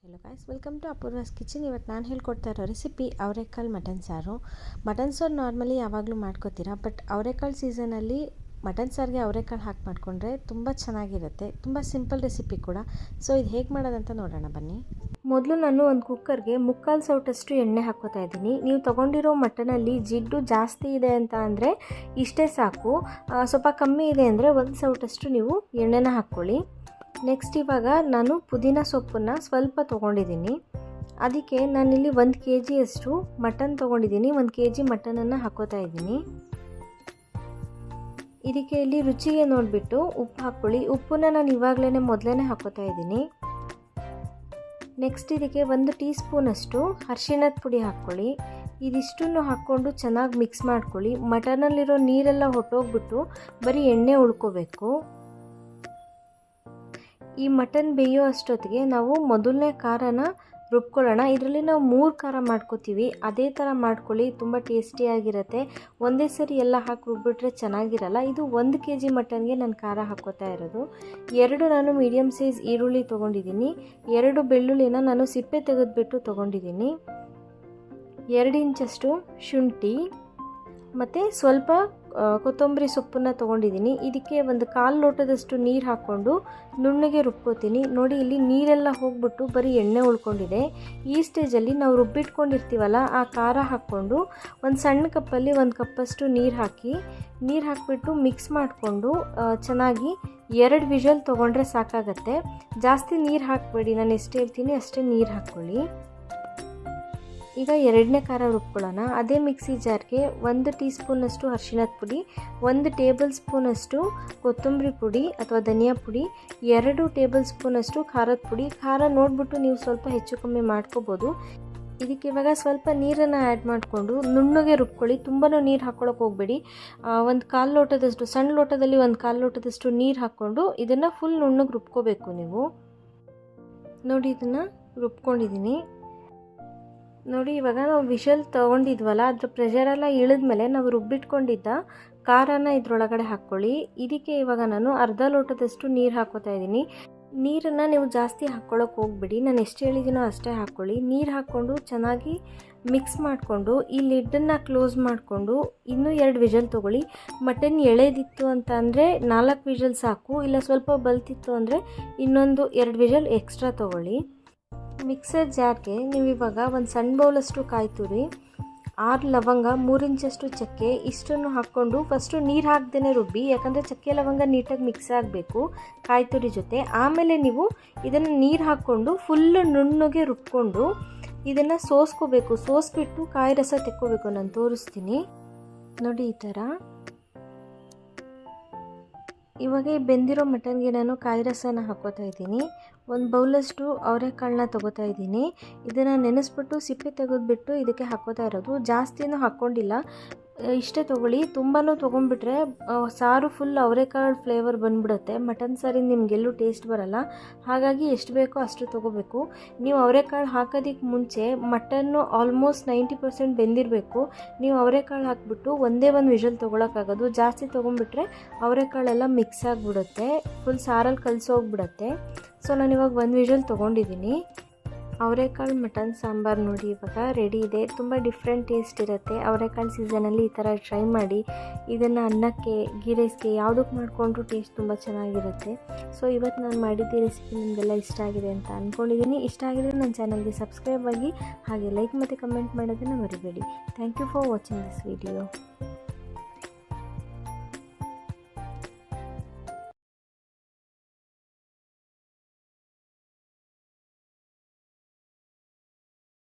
Hello guys, welcome to Apoorva's kitchen. ಇವತ್ತು ನಾನು ಹೇಳ್ಕೊಡ್ತಾ ಇರೋ ರೆಸಿಪಿ ಅವರೆಕಾಳು ಮಟನ್ ಸಾರು. ಮಟನ್ ಸಾರು ನಾರ್ಮಲಿ ಯಾವಾಗಲೂ ಮಾಡ್ಕೋತೀರಾ, ಬಟ್ ಅವರೆಕಾಳು ಸೀಸನಲ್ಲಿ ಮಟನ್ ಸಾರಿಗೆ ಅವರೆಕಾಳು ಹಾಕಿ ಮಾಡಿಕೊಂಡ್ರೆ ತುಂಬ ಚೆನ್ನಾಗಿರುತ್ತೆ. ತುಂಬ ಸಿಂಪಲ್ ರೆಸಿಪಿ ಕೂಡ. ಸೊ ಇದು ಹೇಗೆ ಮಾಡೋದಂತ ನೋಡೋಣ ಬನ್ನಿ. ಮೊದಲು ನಾನು ಒಂದು ಕುಕ್ಕರ್ಗೆ 3/4 ಸೌಟಷ್ಟು ಎಣ್ಣೆ ಹಾಕ್ಕೋತಾ ಇದ್ದೀನಿ. ನೀವು ತೊಗೊಂಡಿರೋ ಮಟನಲ್ಲಿ ಜಿಡ್ಡು ಜಾಸ್ತಿ ಇದೆ ಅಂತ ಅಂದರೆ ಇಷ್ಟೇ ಸಾಕು. ಸ್ವಲ್ಪ ಕಮ್ಮಿ ಇದೆ ಅಂದರೆ 1 ಸೌಟಷ್ಟು ನೀವು ಎಣ್ಣೆನ ಹಾಕ್ಕೊಳ್ಳಿ. ನೆಕ್ಸ್ಟ್ ಇವಾಗ ನಾನು ಪುದೀನ ಸೊಪ್ಪನ್ನು ಸ್ವಲ್ಪ ತೊಗೊಂಡಿದ್ದೀನಿ. ಅದಕ್ಕೆ ನಾನಿಲ್ಲಿ 1 kg ಅಷ್ಟು ಮಟನ್ ತೊಗೊಂಡಿದ್ದೀನಿ. 1 kg ಮಟನನ್ನು ಹಾಕೋತಾ ಇದ್ದೀನಿ. ಇದಕ್ಕೆ ಇಲ್ಲಿ ರುಚಿಗೆ ನೋಡಿಬಿಟ್ಟು ಉಪ್ಪು ಹಾಕ್ಕೊಳ್ಳಿ. ಉಪ್ಪನ್ನ ನಾನು ಇವಾಗಲೇ ಮೊದಲೇ ಹಾಕೋತಾ ಇದ್ದೀನಿ. ನೆಕ್ಸ್ಟ್ ಇದಕ್ಕೆ 1 ಟೀ ಸ್ಪೂನಷ್ಟು ಅರಿಶಿಣದ ಪುಡಿ ಹಾಕ್ಕೊಳ್ಳಿ. ಇದಿಷ್ಟನ್ನು ಹಾಕ್ಕೊಂಡು ಚೆನ್ನಾಗಿ ಮಿಕ್ಸ್ ಮಾಡ್ಕೊಳ್ಳಿ. ಮಟನಲ್ಲಿರೋ ನೀರೆಲ್ಲ ಹೊಟ್ಟೋಗ್ಬಿಟ್ಟು ಬರೀ ಎಣ್ಣೆ ಉಳ್ಕೋಬೇಕು. ಈ ಮಟನ್ ಬೇಯೋ ಅಷ್ಟೊತ್ತಿಗೆ ನಾವು ಮೊದಲನೇ ಖಾರನ ರುಬ್ಕೊಳ್ಳೋಣ. ಇದರಲ್ಲಿ ನಾವು 3 ಖಾರ ಮಾಡ್ಕೋತೀವಿ. ಅದೇ ಥರ ಮಾಡ್ಕೊಳ್ಳಿ, ತುಂಬ ಟೇಸ್ಟಿಯಾಗಿರುತ್ತೆ. ಒಂದೇ ಸರಿ ಎಲ್ಲ ಹಾಕಿ ರುಬ್ಬಿಟ್ರೆ ಚೆನ್ನಾಗಿರಲ್ಲ. ಇದು 1 kg ಮಟನ್ಗೆ ನಾನು ಖಾರ ಹಾಕೋತಾ ಇರೋದು. 2 ನಾನು ಮೀಡಿಯಮ್ ಸೈಜ್ ಈರುಳ್ಳಿ ತೊಗೊಂಡಿದ್ದೀನಿ. 2 ಬೆಳ್ಳುಳ್ಳಿನ ನಾನು ಸಿಪ್ಪೆ ತೆಗೆದುಬಿಟ್ಟು ತೊಗೊಂಡಿದ್ದೀನಿ. 2 ಇಂಚಷ್ಟು ಶುಂಠಿ ಮತ್ತು ಸ್ವಲ್ಪ ಕೊತ್ತಂಬರಿ ಸೊಪ್ಪನ್ನು ತೊಗೊಂಡಿದ್ದೀನಿ. ಇದಕ್ಕೆ 1/4 ಲೋಟದಷ್ಟು ನೀರು ಹಾಕ್ಕೊಂಡು ನುಣ್ಣಗೆ ರುಬ್ಕೋತೀನಿ. ನೋಡಿ, ಇಲ್ಲಿ ನೀರೆಲ್ಲ ಹೋಗ್ಬಿಟ್ಟು ಬರೀ ಎಣ್ಣೆ ಉಳ್ಕೊಂಡಿದೆ. ಈ ಸ್ಟೇಜಲ್ಲಿ ನಾವು ರುಬ್ಬಿಟ್ಕೊಂಡಿರ್ತೀವಲ್ಲ ಆ ಖಾರ ಹಾಕ್ಕೊಂಡು ಒಂದು ಸಣ್ಣ ಕಪ್ಪಲ್ಲಿ 1 ಕಪ್ಪಷ್ಟು ನೀರು ಹಾಕಿಬಿಟ್ಟು ಮಿಕ್ಸ್ ಮಾಡಿಕೊಂಡು ಚೆನ್ನಾಗಿ 2 ವಿಷಲ್ ತೊಗೊಂಡ್ರೆ ಸಾಕಾಗತ್ತೆ. ಜಾಸ್ತಿ ನೀರು ಹಾಕಬೇಡಿ, ನಾನು ಎಷ್ಟು ಹೇಳ್ತೀನಿ ಅಷ್ಟೇ ನೀರು ಹಾಕ್ಕೊಳ್ಳಿ. ಈಗ 2ನೇ ಖಾರ ರುಬ್ಕೊಳ್ಳೋಣ. ಅದೇ ಮಿಕ್ಸಿ ಜಾರ್ಗೆ 1 ಟೀ ಸ್ಪೂನಷ್ಟು ಅರಿಶಿಣದ ಪುಡಿ, 1 ಟೇಬಲ್ ಸ್ಪೂನಷ್ಟು ಕೊತ್ತಂಬರಿ ಪುಡಿ ಅಥವಾ ಧನಿಯಾ ಪುಡಿ, 2 ಟೇಬಲ್ ಸ್ಪೂನಷ್ಟು ಖಾರದ ಪುಡಿ. ಖಾರ ನೋಡಿಬಿಟ್ಟು ನೀವು ಸ್ವಲ್ಪ ಹೆಚ್ಚು ಕಮ್ಮಿ ಮಾಡ್ಕೋಬೋದು. ಇದಕ್ಕೆ ಇವಾಗ ಸ್ವಲ್ಪ ನೀರನ್ನು ಆ್ಯಡ್ ಮಾಡಿಕೊಂಡು ನುಣ್ಣಗೆ ರುಬ್ಕೊಳ್ಳಿ. ತುಂಬಾ ನೀರು ಹಾಕ್ಕೊಳ್ಳೋಕೆ ಹೋಗಬೇಡಿ. 1/4 ಲೋಟದಷ್ಟು, ಸಣ್ಣ ಲೋಟದಲ್ಲಿ 1/4 ಲೋಟದಷ್ಟು ನೀರು ಹಾಕ್ಕೊಂಡು ಇದನ್ನು ಫುಲ್ ನುಣ್ಣಗೆ ರುಬ್ಕೋಬೇಕು ನೀವು. ನೋಡಿ, ಇದನ್ನು ರುಬ್ಕೊಂಡಿದ್ದೀನಿ. ನೋಡಿ, ಇವಾಗ ನಾವು ವಿಷಲ್ ತೊಗೊಂಡಿದ್ವಲ್ಲ ಅದ್ರ ಪ್ರೆಷರೆಲ್ಲ ಇಳಿದ್ಮೇಲೆ ನಾವು ರುಬ್ಬಿಟ್ಕೊಂಡಿದ್ದ ಖಾರನ ಇದ್ರೊಳಗಡೆ ಹಾಕ್ಕೊಳ್ಳಿ. ಇದಕ್ಕೆ ಇವಾಗ ನಾನು ಅರ್ಧ ಲೋಟದಷ್ಟು ನೀರು ಹಾಕೋತಾ ಇದ್ದೀನಿ. ನೀರನ್ನು ನೀವು ಜಾಸ್ತಿ ಹಾಕ್ಕೊಳ್ಳೋಕೆ ಹೋಗ್ಬಿಡಿ, ನಾನು ಎಷ್ಟು ಹೇಳಿದ್ದೀನೋ ಅಷ್ಟೇ ಹಾಕ್ಕೊಳ್ಳಿ. ನೀರು ಹಾಕ್ಕೊಂಡು ಚೆನ್ನಾಗಿ ಮಿಕ್ಸ್ ಮಾಡಿಕೊಂಡು ಈ ಲಿಡ್ಡನ್ನು ಕ್ಲೋಸ್ ಮಾಡಿಕೊಂಡು ಇನ್ನೂ 2 ವಿಷಲ್ ತೊಗೊಳ್ಳಿ. ಮಟನ್ ಎಳೆದಿತ್ತು ಅಂತ ಅಂದರೆ 4 ವಿಷಲ್ ಸಾಕು. ಇಲ್ಲ ಸ್ವಲ್ಪ ಬಲ್ತಿತ್ತು ಅಂದರೆ ಇನ್ನೊಂದು 2 ವಿಷಲ್ ಎಕ್ಸ್ಟ್ರಾ ತೊಗೊಳ್ಳಿ. ಮಿಕ್ಸರ್ ಜಾರ್ಗೆ ನೀವು ಇವಾಗ ಒಂದು ಸಣ್ಣ ಬೌಲಷ್ಟು ಕಾಯಿ ತುರಿ, 6 ಲವಂಗ, 3 ಇಂಚಷ್ಟು ಚಕ್ಕೆ ಇಷ್ಟನ್ನು ಹಾಕ್ಕೊಂಡು ಫಸ್ಟು ನೀರು ಹಾಕ್ದೇ ರುಬ್ಬಿ. ಯಾಕಂದರೆ ಚಕ್ಕೆ ಲವಂಗ ನೀಟಾಗಿ ಮಿಕ್ಸ್ ಆಗಬೇಕು ಕಾಯಿ ತುರಿ ಜೊತೆ. ಆಮೇಲೆ ನೀವು ಇದನ್ನು ನೀರು ಹಾಕ್ಕೊಂಡು ಫುಲ್ಲು ನುಣ್ಣಗೆ ರುಬ್ಕೊಂಡು ಇದನ್ನು ಸೋಸ್ಕೋಬೇಕು. ಸೋಸ್ಬಿಟ್ಟು ಕಾಯಿ ರಸ ತೆಕ್ಕೋಬೇಕು. ನಾನು ತೋರಿಸ್ತೀನಿ ನೋಡಿ, ಈ ಥರ. ಇವಾಗ ಬೆಂದಿರೋ ಮಟನ್ಗೆ ನಾನು ಕಾಯಿ ರಸನ ಹಾಕೋತಾ ಇದ್ದೀನಿ. 1 ಬೌಲಷ್ಟು ಅವರೆಕಾಳನ್ನ ತೊಗೋತಾ ಇದ್ದೀನಿ. ಇದನ್ನು ನೆನೆಸ್ಬಿಟ್ಟು ಸಿಪ್ಪೆ ತೆಗೆದುಬಿಟ್ಟು ಇದಕ್ಕೆ ಹಾಕೋತಾ ಇರೋದು. ಜಾಸ್ತಿನೂ ಹಾಕ್ಕೊಂಡಿಲ್ಲ, ಇಷ್ಟೇ ತೊಗೊಳ್ಳಿ. ತುಂಬಾ ತೊಗೊಂಡ್ಬಿಟ್ರೆ ಸಾರು ಫುಲ್ ಅವರೆಕಾಳು ಫ್ಲೇವರ್ ಬಂದ್ಬಿಡುತ್ತೆ. ಮಟನ್ ಸಾರಿಗೆ ನಿಮಗೆಲ್ಲೂ ಟೇಸ್ಟ್ ಬರಲ್ಲ. ಹಾಗಾಗಿ ಎಷ್ಟು ಬೇಕೋ ಅಷ್ಟು ತೊಗೋಬೇಕು. ನೀವು ಅವರೆಕಾಳು ಹಾಕೋದಕ್ಕೆ ಮುಂಚೆ ಮಟನ್ನು ಆಲ್ಮೋಸ್ಟ್ 90% ಬೆಂದಿರಬೇಕು. ನೀವು ಅವರೆಕಾಳು ಹಾಕಿಬಿಟ್ಟು ಒಂದೇ 1 ವಿಷಲ್ ತೊಗೊಳಕ್ಕಾಗೋದು. ಜಾಸ್ತಿ ತೊಗೊಂಡ್ಬಿಟ್ರೆ ಅವರೆಕಾಳೆಲ್ಲ ಮಿಕ್ಸ್ ಆಗಿಬಿಡುತ್ತೆ, ಫುಲ್ ಸಾರಲ್ಲಿ ಕಲಸೋಗ್ಬಿಡುತ್ತೆ. ಸೊ ನಾನಿವಾಗ 1 ವಿಷಲ್ ತೊಗೊಂಡಿದ್ದೀನಿ. ಅವರೆಕಾಳು ಮಟನ್ ಸಾಂಬಾರು ನೋಡಿ ಇವಾಗ ರೆಡಿ ಇದೆ. ತುಂಬ ಡಿಫ್ರೆಂಟ್ ಟೇಸ್ಟ್ ಇರುತ್ತೆ. ಅವರೆಕಾಳು ಸೀಸನಲ್ಲಿ ಈ ಥರ ಟ್ರೈ ಮಾಡಿ. ಇದನ್ನು ಅನ್ನಕ್ಕೆ, ಗೀ ರೈಸ್ಗೆ ಯಾವುದಕ್ಕೆ ಮಾಡಿಕೊಂಡ್ರೂ ಟೇಸ್ಟ್ ತುಂಬ ಚೆನ್ನಾಗಿರುತ್ತೆ. ಸೊ ಇವತ್ತು ನಾನು ಮಾಡಿದ್ದ ರೆಸಿಪಿ ನಿಮಗೆಲ್ಲ ಇಷ್ಟ ಆಗಿದೆ ಅಂತ ಅಂದ್ಕೊಂಡಿದ್ದೀನಿ. ಇಷ್ಟ ಆಗಿದ್ರೆ ನನ್ನ ಚಾನಲ್ಗೆ ಸಬ್ಸ್ಕ್ರೈಬ್ ಆಗಿ, ಹಾಗೆ ಲೈಕ್ ಮತ್ತು ಕಮೆಂಟ್ ಮಾಡೋದನ್ನು ಮರಿಬೇಡಿ. Thank you for watching this video.